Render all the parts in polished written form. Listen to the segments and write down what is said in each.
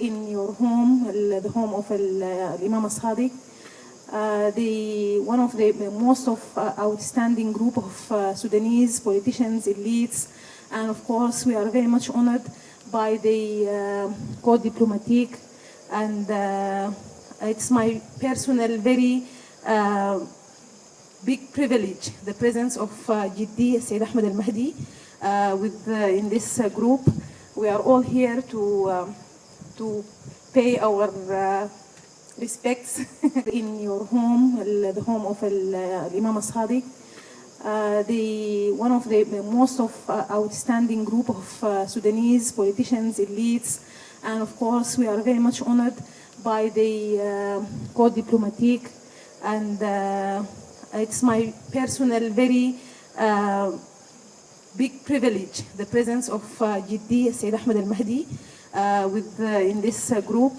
in your home, the home of الامام الصادق. One of the most outstanding group of Sudanese politicians, elites, and of course we are very much honored by the Corps Diplomatique, and it's my personal very big privilege, the presence of Jiddi Sayyid Ahmed al-Mahdi in this group. We are all here to pay our respects in your home, the home of الامام الصادق. One of the most outstanding group of Sudanese politicians, elites, and of course we are very much honored by the Corps Diplomatique, and it's my personal very big privilege, the presence of Jiddi Sayyid Ahmed al-Mahdi in this group.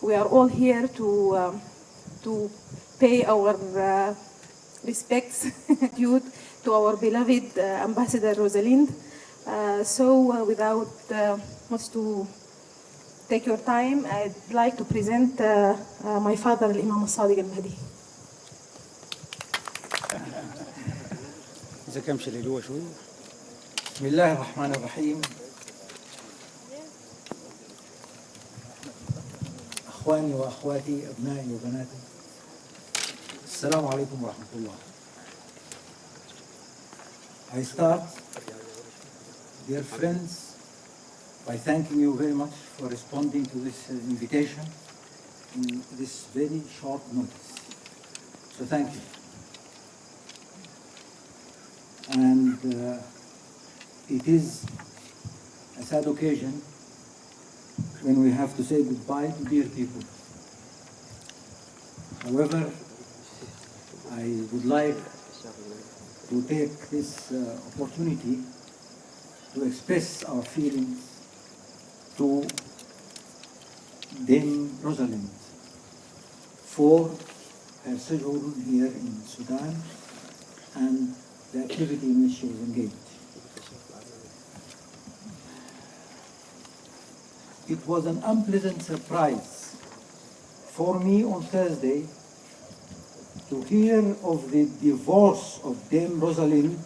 We are all here to pay our respects to our beloved Ambassador Rosalind. So without much to take your time, I'd like to present my father, الامام الصادق المهدي. إذا كم شللوه شوي. بسم الله الرحمن الرحيم. أخواني وأخواتي أبنائي وبناتي، السلام عليكم ورحمة الله. I start, dear friends, by thanking you very much for responding to this invitation in this very short notice. So thank you. And it is a sad occasion when we have to say goodbye to dear people. However, I would like to take this opportunity to express our feelings to Dame Rosalind for her sojourn here in Sudan and the activity in which she was engaged. It was an unpleasant surprise for me on Thursday to hear of the divorce of Dame Rosalind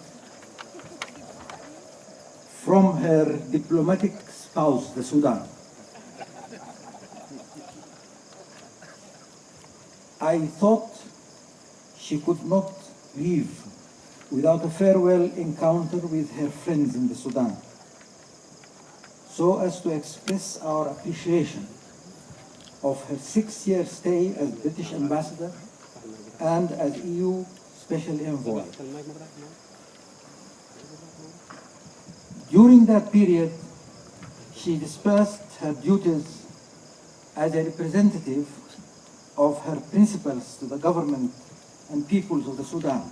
from her diplomatic spouse, the Sudan. I thought she could not leave without a farewell encounter with her friends in the Sudan, so as to express our appreciation of her 6-year stay as British ambassador and as EU Special Envoy. During that period, she dispatched her duties as a representative of her principles to the government and peoples of the Sudan.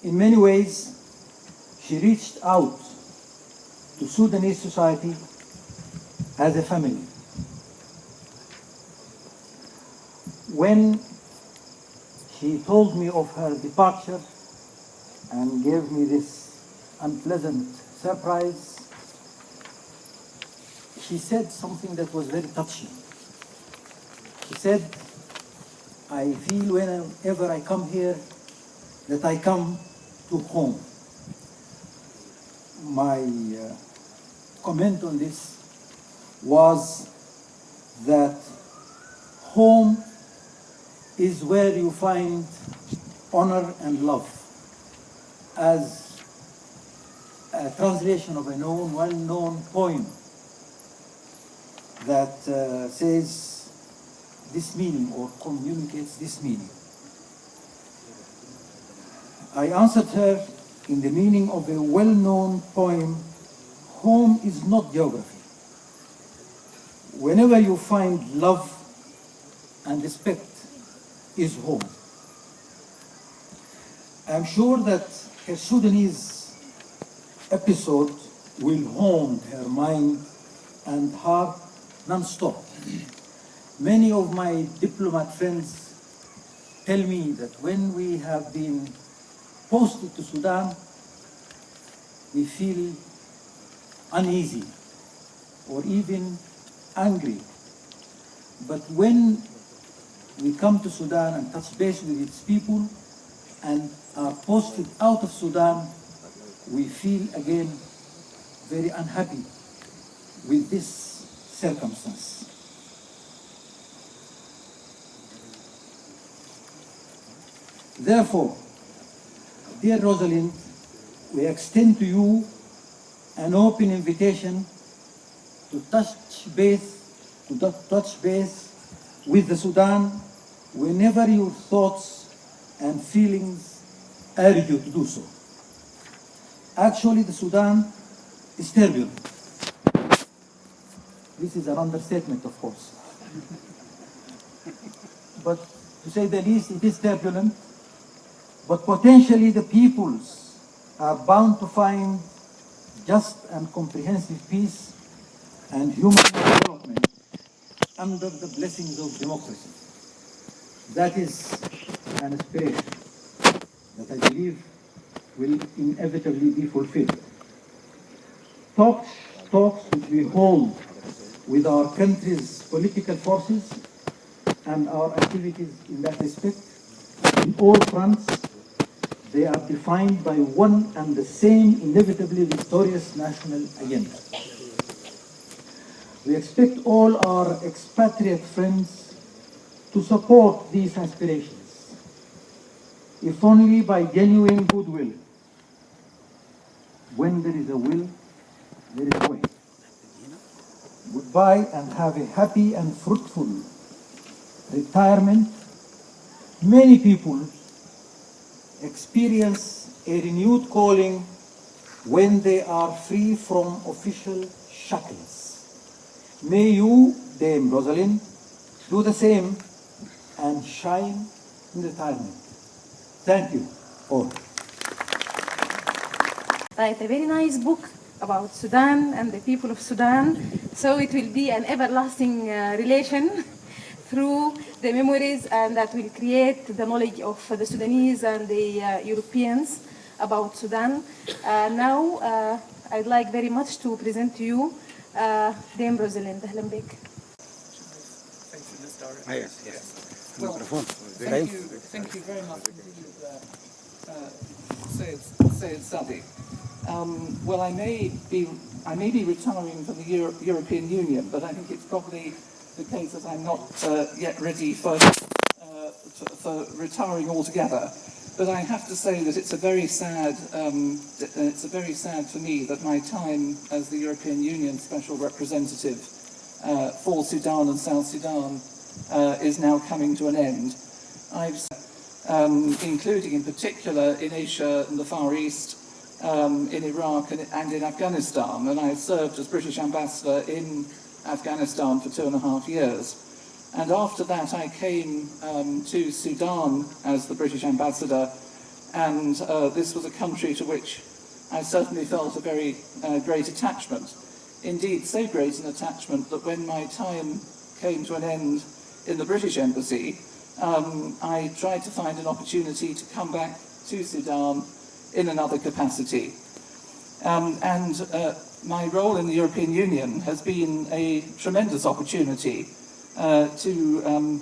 In many ways, she reached out to Sudanese society as a family. When she told me of her departure and gave me this unpleasant surprise, she said something that was very touching. She said, I feel whenever I come here that I come to home. My comment on this was that home is where you find honor and love, as a translation of a well-known poem that says this meaning or communicates this meaning. I answered her in the meaning of a well-known poem, home is not geography. Whenever you find love and respect is home. I'm sure that her Sudanese episode will haunt her mind and heart non-stop. Many of my diplomat friends tell me that when we have been posted to Sudan, we feel uneasy or even angry. But when we come to Sudan and touch base with its people and are posted out of Sudan, we feel again very unhappy with this circumstance. Therefore, dear Rosalind, we extend to you an open invitation to touch base with the Sudan whenever your thoughts and feelings urge you to do so. Actually, the Sudan is turbulent. This is an understatement, of course. But to say the least, it is turbulent. But potentially the peoples are bound to find just and comprehensive peace and human development under the blessings of democracy. That is an aspiration that I believe will inevitably be fulfilled. Talks which we hold with our country's political forces and our activities in that respect, in all fronts, they are defined by one and the same inevitably victorious national agenda. We expect all our expatriate friends to support these aspirations, if only by genuine goodwill. When there is a will, there is a way. Goodbye and have a happy and fruitful retirement. Many people experience a renewed calling when they are free from official shackles. May you, Dame Rosalind, do the same and shine in retirement. Thank you all. Write a very nice book about Sudan and the people of Sudan, so it will be an everlasting relation through the memories, and that will create the knowledge of the Sudanese and the Europeans about Sudan. Now, I'd like very much to present to you Dame Rosalind. أهلا بك. Well, thank you very much indeed, Syed Sadiq. Well, I may be retiring from the European Union, but I think it's probably the case that I'm not yet ready for retiring altogether. But I have to say that it's a very sad for me that my time as the European Union Special Representative for Sudan and South Sudan is now coming to an end. I've including in particular in Asia and the Far East, in Iraq and in Afghanistan, and I served as British Ambassador in Afghanistan for 2.5 years. And after that I came to Sudan as the British Ambassador, and this was a country to which I certainly felt a very great attachment. Indeed, so great an attachment that when my time came to an end in the British Embassy, I tried to find an opportunity to come back to Sudan in another capacity. My role in the European Union has been a tremendous opportunity to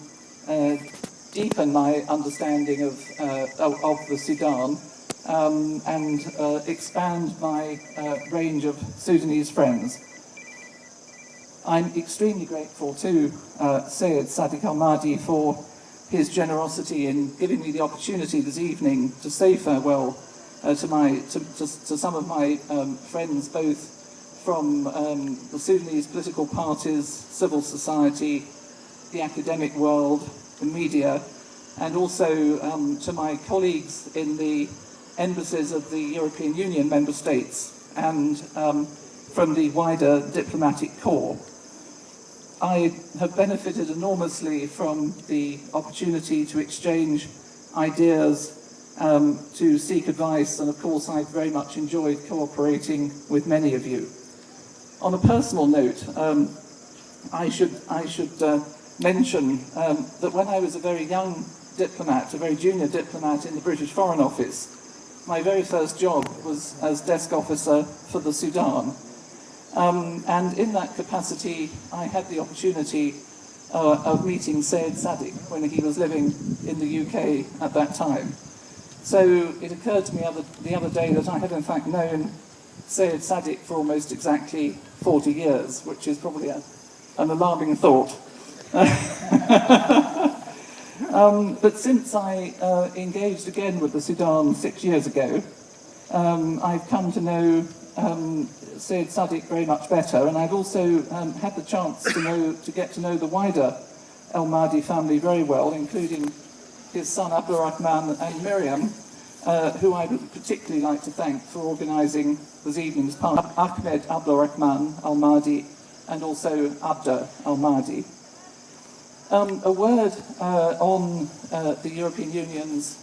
deepen my understanding of the Sudan and expand my range of Sudanese friends. I'm extremely grateful to Syed Sadiq Al-Mahdi for his generosity in giving me the opportunity this evening to say farewell to some of my friends, both from the Sudanese political parties, civil society, the academic world, the media, and also to my colleagues in the embassies of the European Union member states and from the wider diplomatic corps. I have benefited enormously from the opportunity to exchange ideas, to seek advice, and of course I've very much enjoyed cooperating with many of you. On a personal note, I should mention that when I was a very young diplomat, a very junior diplomat in the British Foreign Office, my very first job was as desk officer for the Sudan. And in that capacity, I had the opportunity of meeting Syed Sadiq when he was living in the UK at that time. So it occurred to me the other day that I had in fact known Syed Sadiq for almost exactly 40 years, which is probably an alarming thought. But since I engaged again with the Sudan 6 years ago, I've come to know Syed Sadiq very much better, and I've also had the chance to get to know the wider al-Mahdi family very well, including his son Abdul Rahman and Miriam, who I would particularly like to thank for organising this evening's party, Ahmed Abdul Rahman al-Mahdi and also Abda al-Mahdi. A word on the European Union's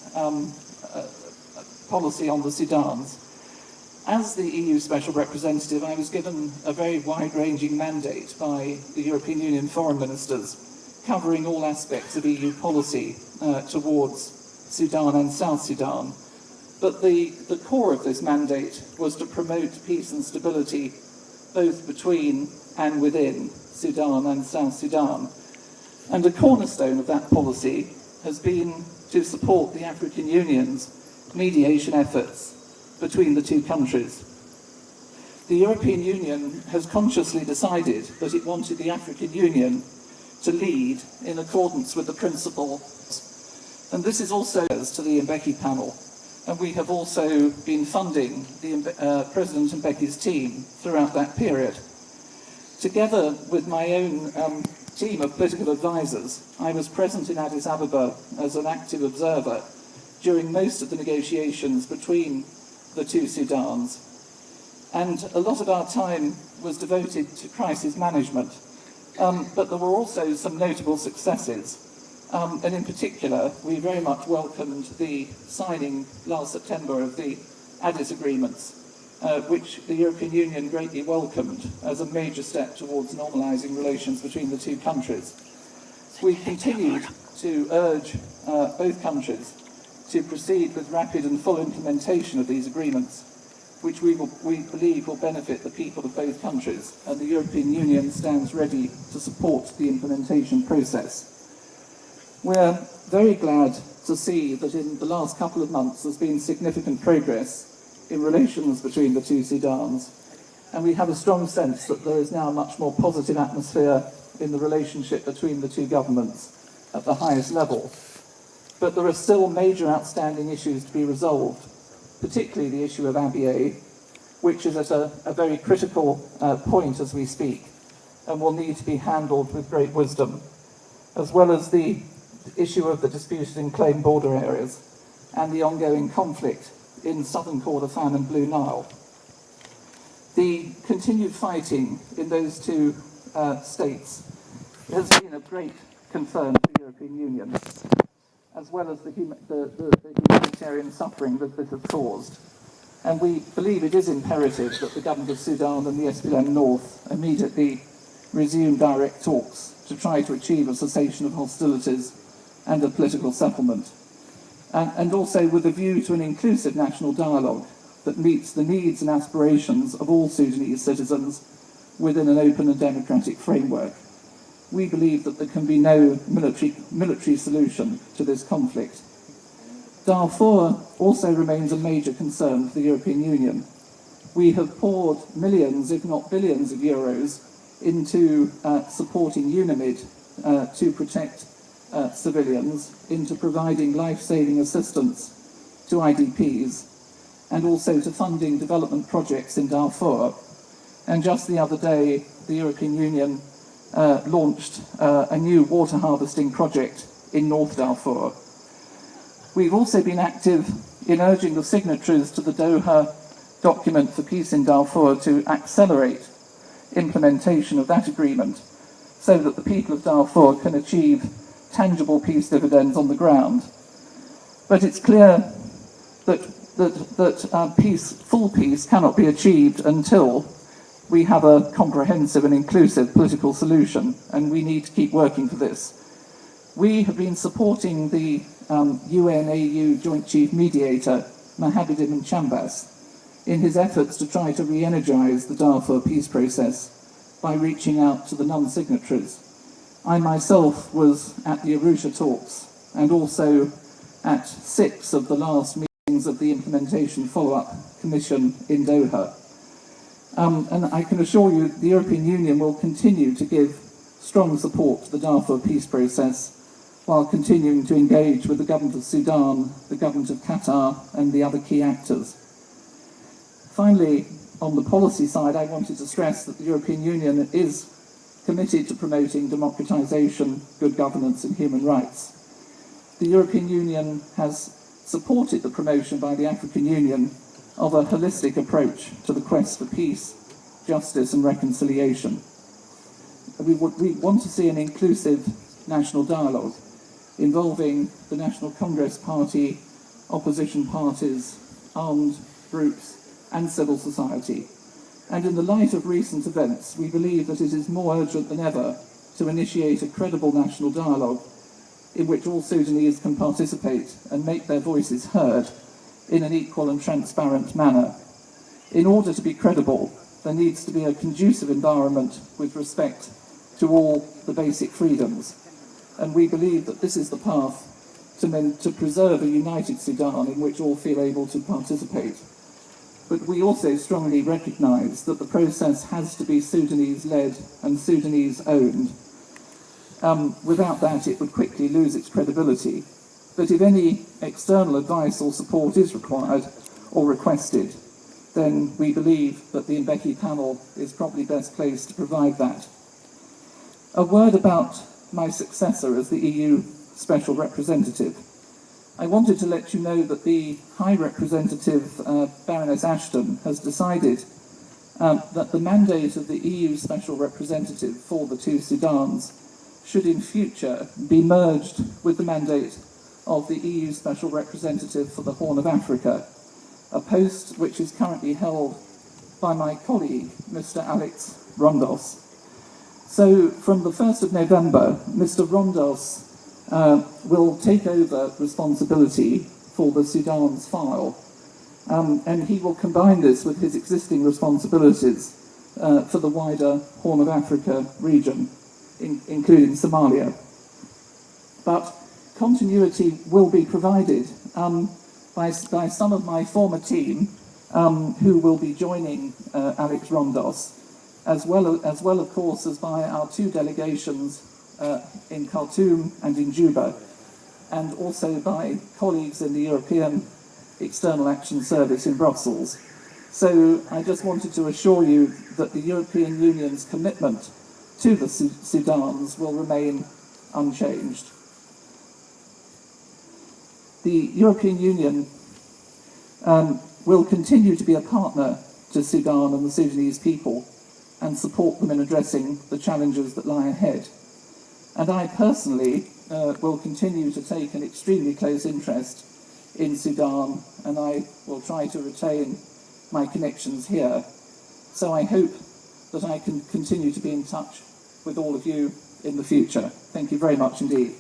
policy on the Sudans. As the EU Special Representative, I was given a very wide-ranging mandate by the European Union foreign ministers, covering all aspects of EU policy towards Sudan and South Sudan. But the core of this mandate was to promote peace and stability both between and within Sudan and South Sudan. And a cornerstone of that policy has been to support the African Union's mediation efforts between the two countries. The European Union has consciously decided that it wanted the African Union to lead in accordance with the principle, and this is also to the Mbeki panel, and we have also been funding the President Mbeki's team throughout that period. Together with my own team of political advisors, I was present in Addis Ababa as an active observer during most of the negotiations between the two Sudans, and a lot of our time was devoted to crisis management, but there were also some notable successes, and in particular we very much welcomed the signing last September of the Addis agreements, which the European Union greatly welcomed as a major step towards normalising relations between the two countries. We continued to urge both countries to proceed with rapid and full implementation of these agreements, which we believe will benefit the people of both countries, and the European Union stands ready to support the implementation process. We're very glad to see that in the last couple of months there's been significant progress in relations between the two Sudans, and we have a strong sense that there is now a much more positive atmosphere in the relationship between the two governments at the highest level. But there are still major outstanding issues to be resolved, particularly the issue of Abyei, which is at a very critical point as we speak, and will need to be handled with great wisdom, as well as the issue of the disputed and claimed border areas and the ongoing conflict in southern Kordofan and Blue Nile. The continued fighting in those two states has been of great concern to the European Union, as well as the humanitarian suffering that this has caused. And we believe it is imperative that the government of Sudan and the SPLM North immediately resume direct talks to try to achieve a cessation of hostilities and a political settlement, and also with a view to an inclusive national dialogue that meets the needs and aspirations of all Sudanese citizens within an open and democratic framework. We believe that there can be no military solution to this conflict. Darfur also remains a major concern for the European Union. We have poured millions, if not billions of euros into supporting UNAMID to protect civilians, into providing life-saving assistance to IDPs, and also to funding development projects in Darfur. And just the other day, the European Union launched a new water harvesting project in North Darfur. We've also been active in urging the signatories to the Doha document for peace in Darfur to accelerate implementation of that agreement so that the people of Darfur can achieve tangible peace dividends on the ground. But it's clear that full peace cannot be achieved until we have a comprehensive and inclusive political solution, and we need to keep working for this. We have been supporting the UN-AU Joint Chief Mediator, Mohammed Ibn Chambas, in his efforts to try to re-energise the Darfur peace process by reaching out to the non-signatories. I myself was at the Arusha talks and also at 6 of the last meetings of the Implementation Follow-up Commission in Doha. And I can assure you the European Union will continue to give strong support to the Darfur peace process while continuing to engage with the government of Sudan, the government of Qatar and the other key actors. Finally, on the policy side, I wanted to stress that the European Union is committed to promoting democratisation, good governance and human rights. The European Union has supported the promotion by the African Union of a holistic approach to the quest for peace, justice and reconciliation. We want to see an inclusive national dialogue involving the National Congress Party, opposition parties, armed groups and civil society. And in the light of recent events, we believe that it is more urgent than ever to initiate a credible national dialogue in which all Sudanese can participate and make their voices heard in an equal and transparent manner. In order to be credible, there needs to be a conducive environment with respect to all the basic freedoms. And we believe that this is the path to preserve a united Sudan in which all feel able to participate. But we also strongly recognise that the process has to be Sudanese-led and Sudanese-owned. Without that, it would quickly lose its credibility. But if any external advice or support is required or requested, then we believe that the Mbeki panel is probably best placed to provide that. A word about my successor as the EU Special Representative. I wanted to let you know that the High Representative, Baroness Ashton, has decided that the mandate of the EU Special Representative for the two Sudans should in future be merged with the mandate of the EU Special Representative for the Horn of Africa, a post which is currently held by my colleague, Mr. Alex Rondos. So from the 1st of November, Mr. Rondos will take over responsibility for the Sudan's file, and he will combine this with his existing responsibilities for the wider Horn of Africa region, including Somalia. But continuity will be provided by some of my former team who will be joining Alex Rondos, as well of course as by our two delegations in Khartoum and in Juba, and also by colleagues in the European External Action Service in Brussels. So I just wanted to assure you that the European Union's commitment to the Sudans will remain unchanged. The European Union will continue to be a partner to Sudan and the Sudanese people and support them in addressing the challenges that lie ahead. And I personally will continue to take an extremely close interest in Sudan, and I will try to retain my connections here. So I hope that I can continue to be in touch with all of you in the future. Thank you very much indeed.